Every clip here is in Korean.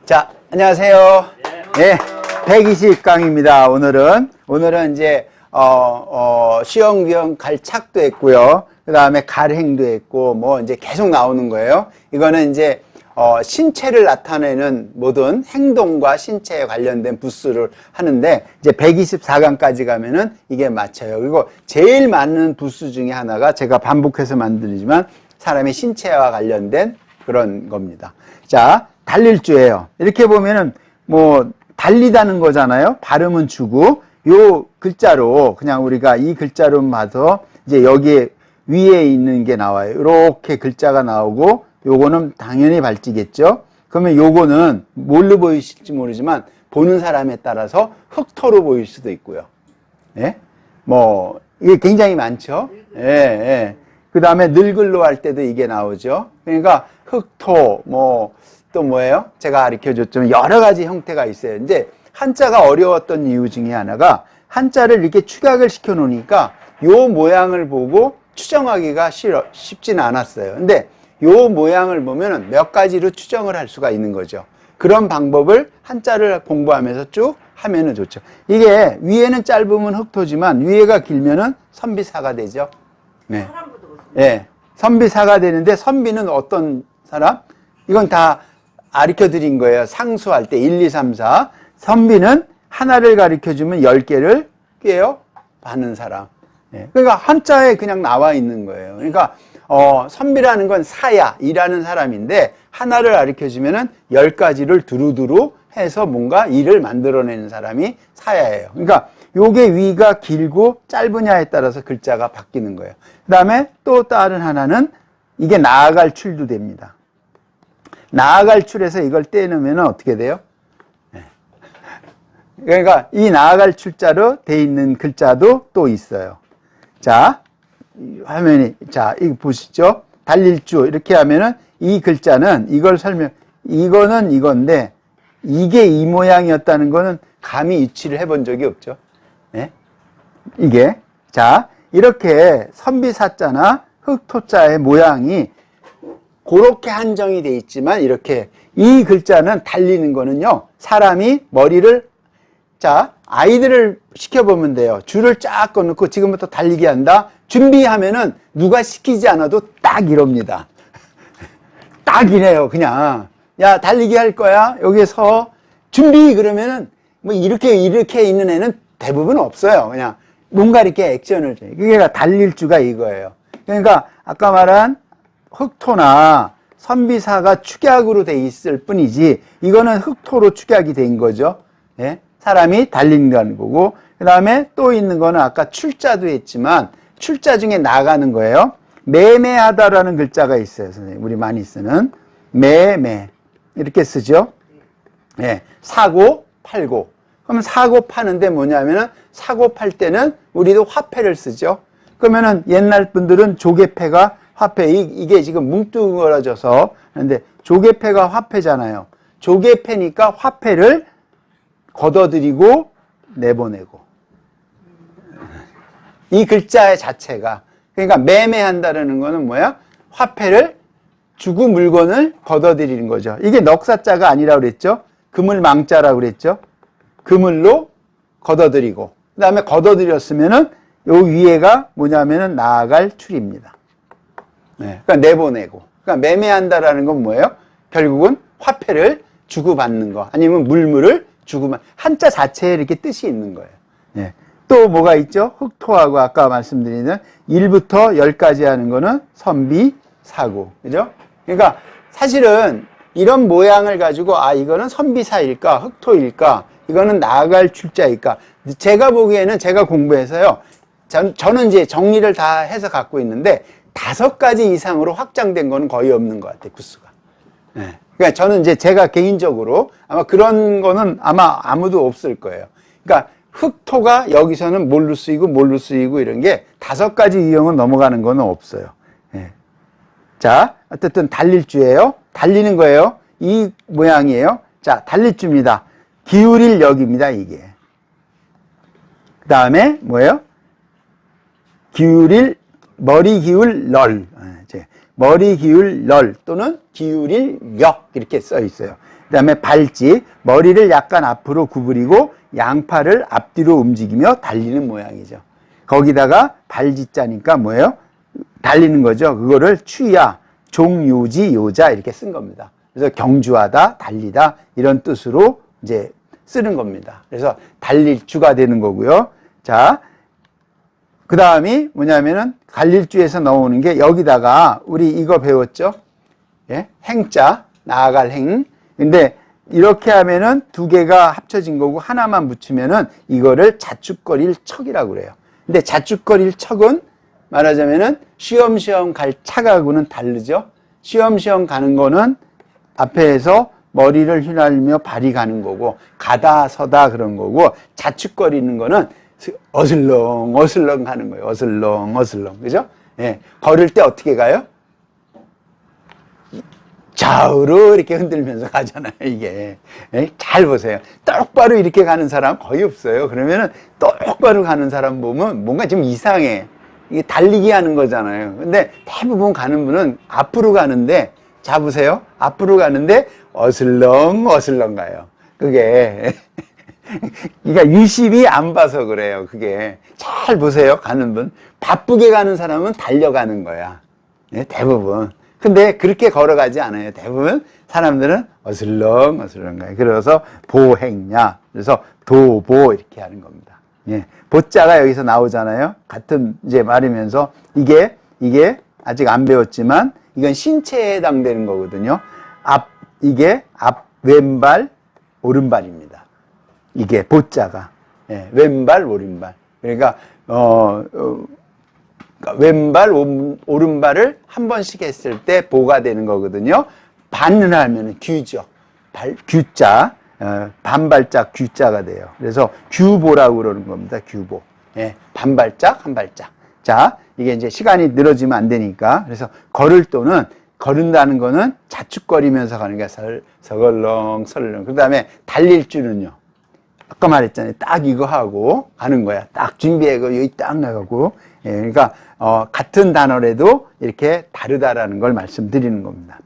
자, 안녕하세요. 예, 120강입니다. 오늘은 이제, 시험 갈 착도 했고요. 그 다음에 갈행도 했고, 뭐, 이제 계속 나오는 거예요. 이거는 이제, 신체를 나타내는 모든 행동과 신체에 관련된 부수를 하는데, 이제 124강까지 가면은 이게 맞춰요. 그리고 제일 많은 부수 중에 하나가 제가 반복해서 만들지만, 사람의 신체와 관련된 그런 겁니다. 자, 달릴주예요. 이렇게 보면은 뭐 달리다는 거잖아요. 발음은 주고 요 글자로 그냥 우리가 이 글자로 봐서 이제 여기에 위에 있는 게 나와요. 이렇게 글자가 나오고 요거는 당연히 발지겠죠. 그러면 요거는 뭘로 보이실지 모르지만 보는 사람에 따라서 흑토로 보일 수도 있고요. 예? 뭐 이게 굉장히 많죠. 예, 예. 그 다음에 늙을로 할 때도 이게 나오죠. 그러니까 흑토 뭐 또 뭐예요? 제가 가르쳐줬지만 여러 가지 형태가 있어요. 이제 한자가 어려웠던 이유 중에 하나가 한자를 이렇게 축약을 시켜 놓으니까 요 모양을 보고 추정하기가 쉽지는 않았어요. 근데 요 모양을 보면은 몇 가지로 추정을 할 수가 있는 거죠. 그런 방법을 한자를 공부하면서 쭉 하면은 좋죠. 이게 위에는 짧으면 흑토지만 위에가 길면은 선비사가 되죠. 네. 예. 선비사가 되는데 선비는 어떤 사람? 이건 다 가르쳐 드린 거예요. 상수할 때 1, 2, 3, 4. 선비는 하나를 가르쳐 주면 10개를 꿰어 받는 사람. 예. 그러니까 한자에 그냥 나와 있는 거예요. 그러니까 선비라는 건 사야, 일하는 사람인데 하나를 가르쳐 주면은 10가지를 두루두루 해서 뭔가 일을 만들어내는 사람이 사야예요. 그러니까 요게 위가 길고 짧으냐에 따라서 글자가 바뀌는 거예요. 그 다음에 또 다른 하나는 이게 나아갈 출도 됩니다. 나아갈 출에서 이걸 떼놓으면 어떻게 돼요? 그러니까 이 나아갈 출자로 돼 있는 글자도 또 있어요. 자, 화면이, 자, 이거 보시죠. 달릴주. 이렇게 하면은 이 글자는 이거는 이건데 이게 이 모양이었다는 거는 감히 유치를 해본 적이 없죠. 네? 이게. 자, 이렇게 선비사자나 흑토자의 모양이 그렇게 한정이 돼 있지만 이렇게 이 글자는 달리는 거는요. 사람이 머리를 자 아이들을 시켜보면 돼요. 줄을 쫙 꺼놓고 지금부터 달리게 한다. 준비하면은 누가 시키지 않아도 딱 이럽니다. 딱 이래요. 그냥 야 달리기 할 거야. 여기서 준비 그러면은 뭐 이렇게 있는 애는 대부분 없어요. 그냥 뭔가 이렇게 액션을 줘요. 그게 달릴 주가 이거예요. 그러니까 아까 말한 흑토나 선비사가 축약으로 돼 있을 뿐이지 이거는 흑토로 축약이 된 거죠. 예? 사람이 달린다는 거고 그 다음에 또 있는 거는 아까 출자도 했지만 출자 중에 나가는 거예요. 매매하다라는 글자가 있어요. 선생님 우리 많이 쓰는 매매 이렇게 쓰죠. 예. 사고 팔고 그러면 사고 파는데 뭐냐면은 사고 팔 때는 우리도 화폐를 쓰죠. 그러면은 옛날 분들은 조개패가 화폐, 이게 지금 뭉뚱그려져서, 근데 조개패가 화폐잖아요. 조개패니까 화폐를 걷어들이고 내보내고. 이 글자 자체가, 그러니까 매매한다라는 거는 뭐야? 화폐를 주고 물건을 걷어들이는 거죠. 이게 넉사자가 아니라고 그랬죠? 그물망자라고 그랬죠? 그물로 걷어들이고. 그 다음에 걷어들였으면은 요 위에가 뭐냐면은 나아갈 출입니다. 네, 그러니까 내보내고. 그러니까 매매한다라는 건 뭐예요? 결국은 화폐를 주고받는 거. 아니면 물물을 주고받는. 한자 자체에 이렇게 뜻이 있는 거예요. 네. 또 뭐가 있죠? 흑토하고 아까 말씀드리는 1부터 10까지 하는 거는 선비, 사고. 그죠? 그러니까 사실은 이런 모양을 가지고 아, 이거는 선비사일까? 흑토일까? 이거는 나아갈 출자일까? 제가 보기에는 제가 공부해서요. 저는 이제 정리를 다 해서 갖고 있는데 5가지 이상으로 확장된 거는 거의 없는 것 같아요, 구수가. 네. 그러니까 저는 이제 제가 개인적으로 아마 그런 거는 아마 아무도 없을 거예요. 그러니까 흑토가 여기서는 뭘로 쓰이고 이런 게 5가지 유형은 넘어가는 거는 없어요. 네. 자, 어쨌든 달릴주예요. 달리는 거예요. 이 모양이에요. 자, 달릴주입니다. 기울일 역입니다, 이게. 그 다음에 뭐예요? 머리 기울 널. 머리 기울 널 또는 기울일 역 이렇게 써 있어요. 그다음에 발짓, 머리를 약간 앞으로 구부리고 양팔을 앞뒤로 움직이며 달리는 모양이죠. 거기다가 발짓자니까 뭐예요? 달리는 거죠. 그거를 추야, 종요지, 요자 이렇게 쓴 겁니다. 그래서 경주하다, 달리다 이런 뜻으로 이제 쓰는 겁니다. 그래서 달릴 주가 되는 거고요. 자, 그 다음이 뭐냐면은 갈릴주에서 나오는 게 여기다가 우리 이거 배웠죠? 예? 행자, 나아갈 행. 근데 이렇게 하면은 두 개가 합쳐진 거고 하나만 붙이면은 이거를 자축거릴 척이라고 그래요. 근데 자축거릴 척은 말하자면은 쉬엄쉬엄 갈 차하고는 다르죠. 쉬엄쉬엄 가는 거는 앞에서 머리를 휘날리며 발이 가는 거고 가다 서다 그런 거고 자축거리는 거는 어슬렁 어슬렁 가는 거예요. 어슬렁 어슬렁. 그죠? 예. 걸을 때 어떻게 가요? 좌우로 이렇게 흔들면서 가잖아요, 이게. 예? 잘 보세요. 똑바로 이렇게 가는 사람 거의 없어요. 그러면은 똑바로 가는 사람 보면 뭔가 좀 이상해. 이게 달리기 하는 거잖아요. 근데 대부분 가는 분은 앞으로 가는데, 자, 보세요. 앞으로 가는데 어슬렁, 어슬렁 가요. 그게. 그러니까 유심히 안 봐서 그래요, 그게. 잘 보세요, 가는 분. 바쁘게 가는 사람은 달려가는 거야. 예? 대부분. 근데 그렇게 걸어가지 않아요. 대부분 사람들은 어슬렁 어슬렁 가요. 그래서 보행냐. 그래서 도보 이렇게 하는 겁니다. 예. 보자가 여기서 나오잖아요. 같은 이제 말이면서 이게 아직 안 배웠지만 이건 신체에 해당되는 거거든요. 이게 앞 왼발 오른발입니다. 이게 보자가. 예. 왼발 오른발. 그러니까 왼발, 오른발을 한 번씩 했을 때 보가 되는 거거든요. 반을 하면 규죠. 규자, 반발짝 규자가 돼요. 그래서 규보라고 그러는 겁니다. 규보. 예, 반발짝, 한 발짝. 자, 이게 이제 시간이 늘어지면 안 되니까. 그래서 걸을 또는 걸은다는 거는 자축거리면서 가는 게 서걸렁, 설렁. 그 다음에 달릴 줄은요. 아까 말했잖아요. 딱 이거 하고 가는 거야. 딱 준비하고 여기 딱 나가고. 예, 그러니까 같은 단어라도 이렇게 다르다라는 걸 말씀드리는 겁니다.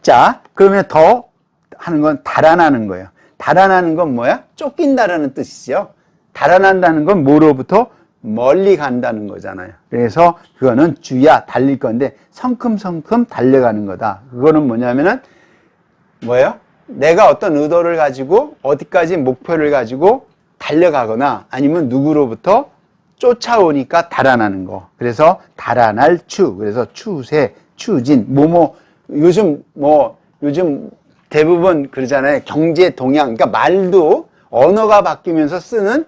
자, 그러면 더 하는 건 달아나는 거예요. 달아나는 건 뭐야? 쫓긴다라는 뜻이죠. 달아난다는 건 뭐로부터 멀리 간다는 거잖아요. 그래서 그거는 주야 달릴 건데 성큼성큼 달려가는 거다. 그거는 뭐냐면은 뭐예요? 내가 어떤 의도를 가지고 어디까지 목표를 가지고 달려가거나 아니면 누구로부터 쫓아오니까 달아나는 거. 그래서 달아날 추. 그래서 추세, 추진, 요즘 대부분 그러잖아요. 경제 동향. 그러니까 말도 언어가 바뀌면서 쓰는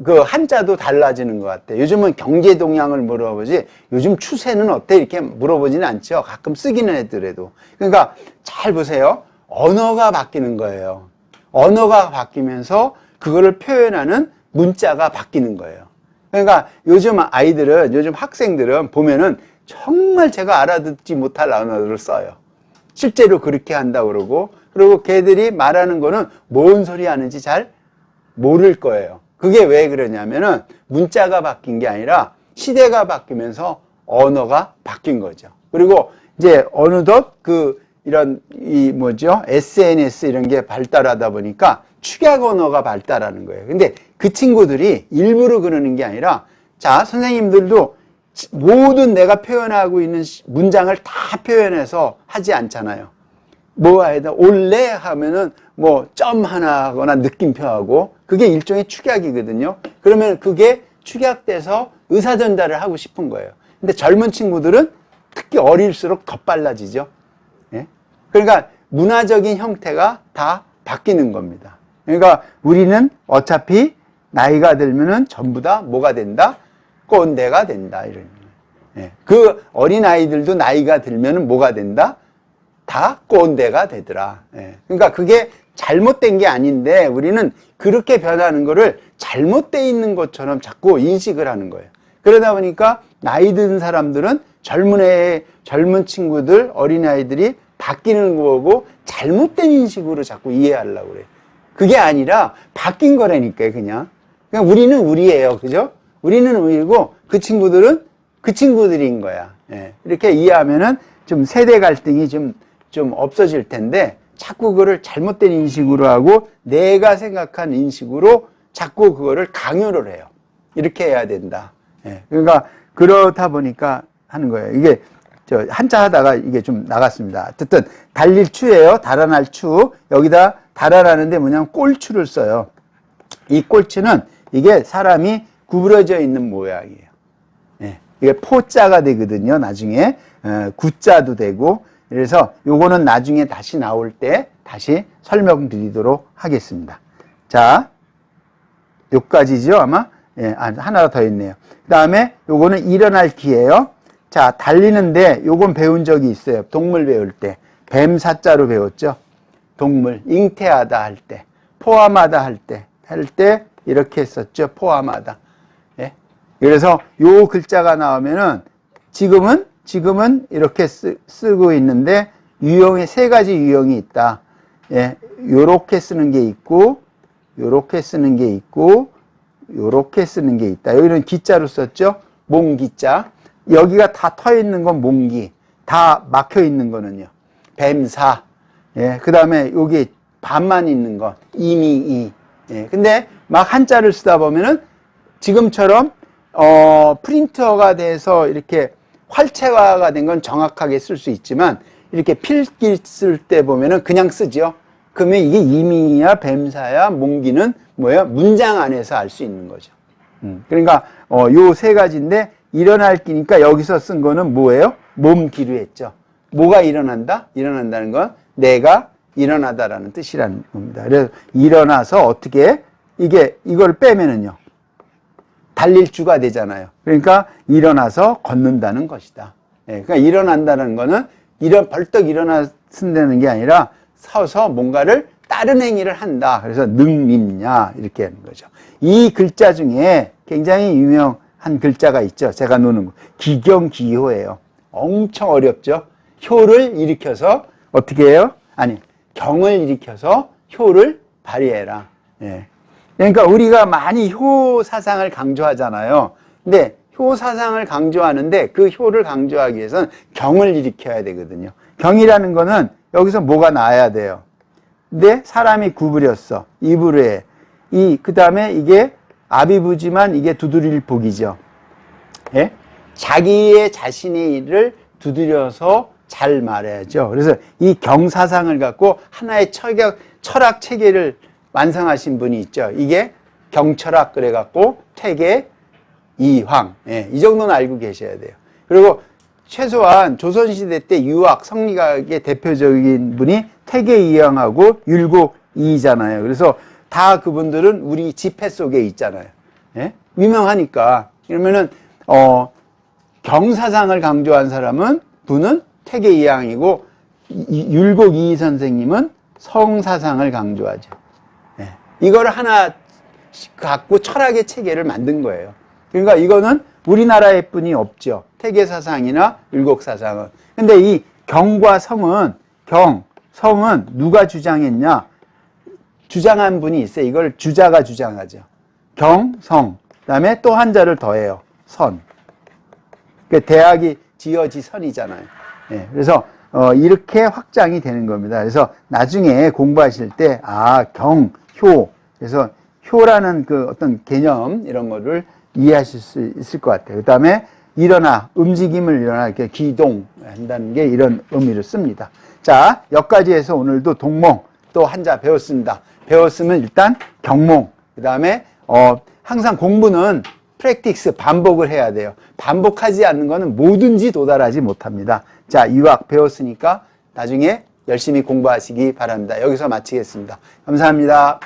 그 한자도 달라지는 것 같아요. 요즘은 경제 동향을 물어보지 요즘 추세는 어때? 이렇게 물어보지는 않죠. 가끔 쓰기는 하더라도. 그러니까 잘 보세요. 언어가 바뀌는 거예요. 언어가 바뀌면서 그거를 표현하는 문자가 바뀌는 거예요. 그러니까 요즘 학생들은 보면은 정말 제가 알아듣지 못할 언어를 써요. 실제로 그렇게 한다고 그러고, 그리고 걔들이 말하는 거는 뭔 소리 하는지 잘 모를 거예요. 그게 왜 그러냐면은 문자가 바뀐 게 아니라 시대가 바뀌면서 언어가 바뀐 거죠. 그리고 이제 어느덧 SNS 이런 게 발달하다 보니까 축약 언어가 발달하는 거예요. 근데 그 친구들이 일부러 그러는 게 아니라, 자, 선생님들도 모든 내가 표현하고 있는 문장을 다 표현해서 하지 않잖아요. 올래 하면은 점 하나 하거나 느낌표하고, 그게 일종의 축약이거든요. 그러면 그게 축약돼서 의사전달을 하고 싶은 거예요. 근데 젊은 친구들은 특히 어릴수록 더 빨라지죠. 예? 그러니까 문화적인 형태가 다 바뀌는 겁니다. 그러니까 우리는 어차피 나이가 들면은 전부 다 뭐가 된다? 꼰대가 된다. 이런. 예. 그 어린아이들도 나이가 들면은 뭐가 된다? 다 꼰대가 되더라. 예. 그러니까 그게 잘못된 게 아닌데 우리는 그렇게 변하는 거를 잘못되어 있는 것처럼 자꾸 인식을 하는 거예요. 그러다 보니까 나이 든 사람들은 젊은 친구들, 어린아이들이 바뀌는 거고 잘못된 인식으로 자꾸 이해하려고 그래요. 그게 아니라 바뀐 거라니까요, 그냥. 그러니까 우리는 우리예요. 그죠? 우리는 우리고 그 친구들은 그 친구들인 거야. 예. 이렇게 이해하면은 좀 세대 갈등이 좀 없어질 텐데, 자꾸 그거를 잘못된 인식으로 하고 내가 생각한 인식으로 자꾸 그거를 강요를 해요. 이렇게 해야 된다. 예. 그러니까 그렇다 보니까 하는 거예요. 이게 저 한자 하다가 이게 좀 나갔습니다. 어쨌든 달릴 추예요. 달아날 추. 여기다 달아나는데 뭐냐면 꼴추를 써요. 이 꼴추는 이게 사람이 구부러져 있는 모양이에요. 예. 이게 포자가 되거든요. 나중에 구자도 되고. 그래서 요거는 나중에 다시 나올 때 다시 설명드리도록 하겠습니다. 자, 요까지죠 아마. 예, 하나 더 있네요. 그 다음에 요거는 일어날 기예요. 자, 달리는데 요건 배운 적이 있어요. 동물 배울 때. 뱀 사자로 배웠죠. 동물, 잉태하다 할 때, 포함하다 할 때 이렇게 했었죠. 포함하다. 예? 그래서 요 글자가 나오면은 지금은 이렇게 쓰고 있는데 유형에 세 가지 유형이 있다. 예, 요렇게 쓰는 게 있고, 요렇게 쓰는 게 있고, 요렇게 쓰는 게 있다. 여기는 기자로 썼죠. 몽기자. 여기가 다 터 있는 건 몽기, 다 막혀 있는 거는요. 뱀사. 예, 그 다음에 여기 반만 있는 건 이미이. 예, 근데 막 한자를 쓰다 보면은 지금처럼 프린터가 돼서 이렇게 활체화가 된 건 정확하게 쓸 수 있지만 이렇게 필기 쓸 때 보면은 그냥 쓰죠. 그러면 이게 이미야, 뱀사야, 몽기는 뭐예요? 문장 안에서 알 수 있는 거죠. 그러니까 요 세 가지인데 일어날 기니까 여기서 쓴 거는 뭐예요? 몸기로 했죠. 뭐가 일어난다? 일어난다는 건 내가 일어나다라는 뜻이라는 겁니다. 그래서 일어나서 어떻게 이걸 빼면은요. 달릴 주가 되잖아요. 그러니까 일어나서 걷는다는 것이다. 예, 그러니까 일어난다는 거는 벌떡 일어나선다는 게 아니라 서서 뭔가를 다른 행위를 한다. 그래서 능림냐 이렇게 하는 거죠. 이 글자 중에 굉장히 유명한 글자가 있죠. 제가 노는 거. 기경기효예요. 엄청 어렵죠. 효를 일으켜서 어떻게 해요? 아니, 경을 일으켜서 효를 발휘해라. 예. 그러니까 우리가 많이 효 사상을 강조하잖아요. 근데 효 사상을 강조하는데 그 효를 강조하기 위해서는 경을 일으켜야 되거든요. 경이라는 거는 여기서 뭐가 나와야 돼요. 근데 사람이 구부렸어. 입으로 해. 그 다음에 이게 아비부지만 이게 두드릴 복이죠. 예? 자기의 자신의 일을 두드려서 잘 말해야죠. 그래서 이 경사상을 갖고 하나의 철학 체계를 완성하신 분이 있죠. 이게 경철학 그래갖고 퇴계 이황. 예, 이 정도는 알고 계셔야 돼요. 그리고 최소한 조선시대 때 유학, 성리학의 대표적인 분이 퇴계 이황하고 율곡 이이잖아요. 그래서 다 그분들은 우리 지폐 속에 있잖아요. 예? 유명하니까. 그러면은 경사상을 강조한 분은 퇴계 이황이고 율곡 이이 선생님은 성사상을 강조하죠. 예. 이걸 하나 갖고 철학의 체계를 만든 거예요. 그러니까 이거는 우리나라에 뿐이 없죠. 퇴계사상이나 율곡사상은. 근데 이 경과 성은 성은 누가 주장한 분이 있어요. 이걸 주자가 주장하죠. 경, 성. 그 다음에 또 한자를 더해요. 선. 그러니까 대학이 지어지 선이잖아요. 예, 그래서 이렇게 확장이 되는 겁니다. 그래서 나중에 공부하실 때 경, 효. 그래서 효라는 그 어떤 개념 이런 거를 이해하실 수 있을 것 같아요. 그 다음에 움직임을 이렇게 기동한다는 게 이런 의미를 씁니다. 자, 여기까지 해서 오늘도 동몽 또 한자 배웠습니다. 배웠으면 일단 경몽, 그 다음에 항상 공부는 프랙틱스, 반복을 해야 돼요. 반복하지 않는 거는 뭐든지 도달하지 못합니다. 자, 유학 배웠으니까 나중에 열심히 공부하시기 바랍니다. 여기서 마치겠습니다. 감사합니다.